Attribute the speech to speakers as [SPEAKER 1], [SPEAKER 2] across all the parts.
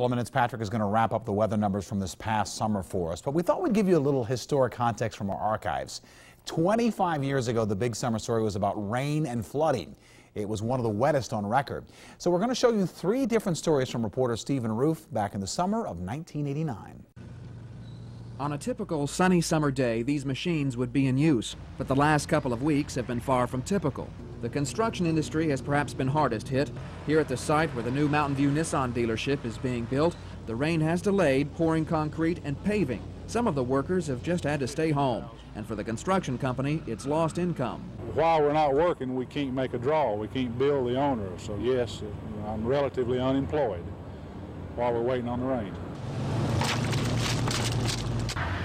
[SPEAKER 1] Well, minutes, Patrick is going to wrap up the weather numbers from this past summer for us, but we thought we'd give you a little historic context from our archives. 25 years ago, the big summer story was about rain and flooding. It was one of the wettest on record. So we're going to show you 3 different stories from reporter Stephen Ruf back in the summer of 1989.
[SPEAKER 2] On a typical sunny summer day, these machines would be in use, but the last couple of weeks have been far from typical. The construction industry has perhaps been hardest hit. Here at the site where the new Mountain View Nissan dealership is being built, the rain has delayed pouring concrete and paving. Some of the workers have just had to stay home, and for the construction company, it's lost income.
[SPEAKER 3] While we're not working, we can't make a draw. We can't bill the owner, so yes, I'm relatively unemployed while we're waiting on the rain.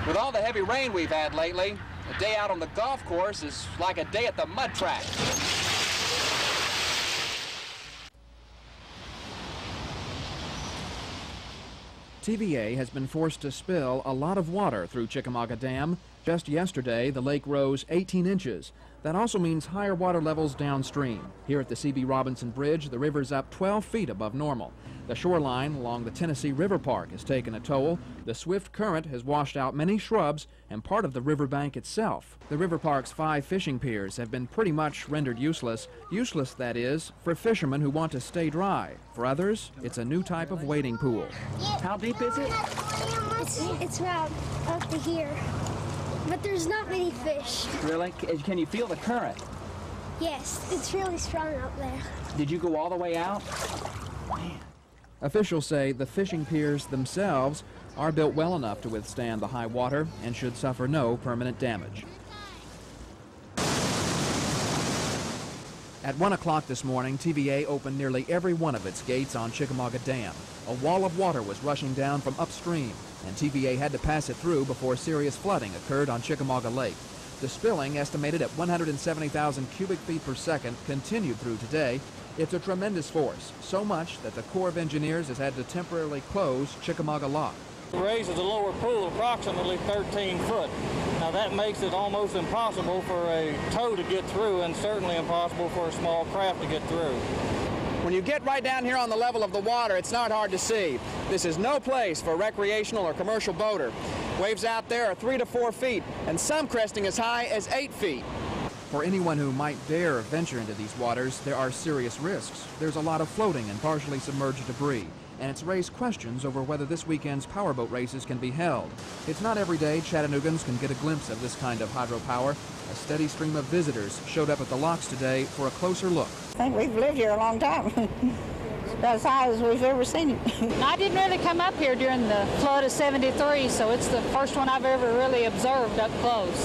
[SPEAKER 4] With all the heavy rain we've had lately, a day out on the golf course is like a day at the mud track.
[SPEAKER 2] TVA has been forced to spill a lot of water through Chickamauga Dam. Just yesterday, the lake rose 18 inches. That also means higher water levels downstream. Here at the C.B. Robinson Bridge, the river's up 12 feet above normal. The shoreline along the Tennessee River Park has taken a toll. The swift current has washed out many shrubs and part of the riverbank itself. The river park's 5 fishing piers have been pretty much rendered useless. Useless, that is, for fishermen who want to stay dry. For others, it's a new type of wading pool.
[SPEAKER 4] How deep is it?
[SPEAKER 5] It's about up to here, but there's not many fish.
[SPEAKER 4] Really? Can you feel the current?
[SPEAKER 5] Yes, it's really strong out there.
[SPEAKER 4] Did you go all the way out? Man.
[SPEAKER 2] Officials say the fishing piers themselves are built well enough to withstand the high water and should suffer no permanent damage. At 1 o'clock this morning, TVA opened nearly every one of its gates on Chickamauga Dam. A wall of water was rushing down from upstream, and TVA had to pass it through before serious flooding occurred on Chickamauga Lake. The spilling, estimated at 170,000 cubic feet per second, continued through today. It's a tremendous force, so much that the Corps of Engineers has had to temporarily close Chickamauga Lock.
[SPEAKER 6] It raises the lower pool approximately 13 foot. Now that makes it almost impossible for a tow to get through, and certainly impossible for a small craft to get through.
[SPEAKER 7] When you get right down here on the level of the water, it's not hard to see. This is no place for a recreational or commercial boater. Waves out there are 3 to 4 feet, and some cresting as high as 8 feet.
[SPEAKER 2] For anyone who might dare venture into these waters, there are serious risks. There's a lot of floating and partially submerged debris, and it's raised questions over whether this weekend's powerboat races can be held. It's not every day Chattanoogans can get a glimpse of this kind of hydropower. A steady stream of visitors showed up at the locks today for a closer look.
[SPEAKER 8] I think we've lived here a long time. As high as we've ever seen it.
[SPEAKER 9] I didn't really come up here during the flood of '73, so it's the first one I've ever really observed up close.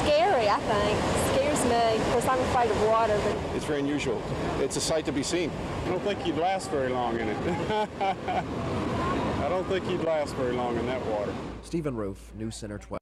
[SPEAKER 10] Scary, I think. Scares me. Of course, I'm afraid of water. But
[SPEAKER 11] it's very unusual. It's a sight to be seen.
[SPEAKER 3] I don't think you'd last very long in it. I don't think you'd last very long in that water.
[SPEAKER 2] Stephen Ruf, News Center 12.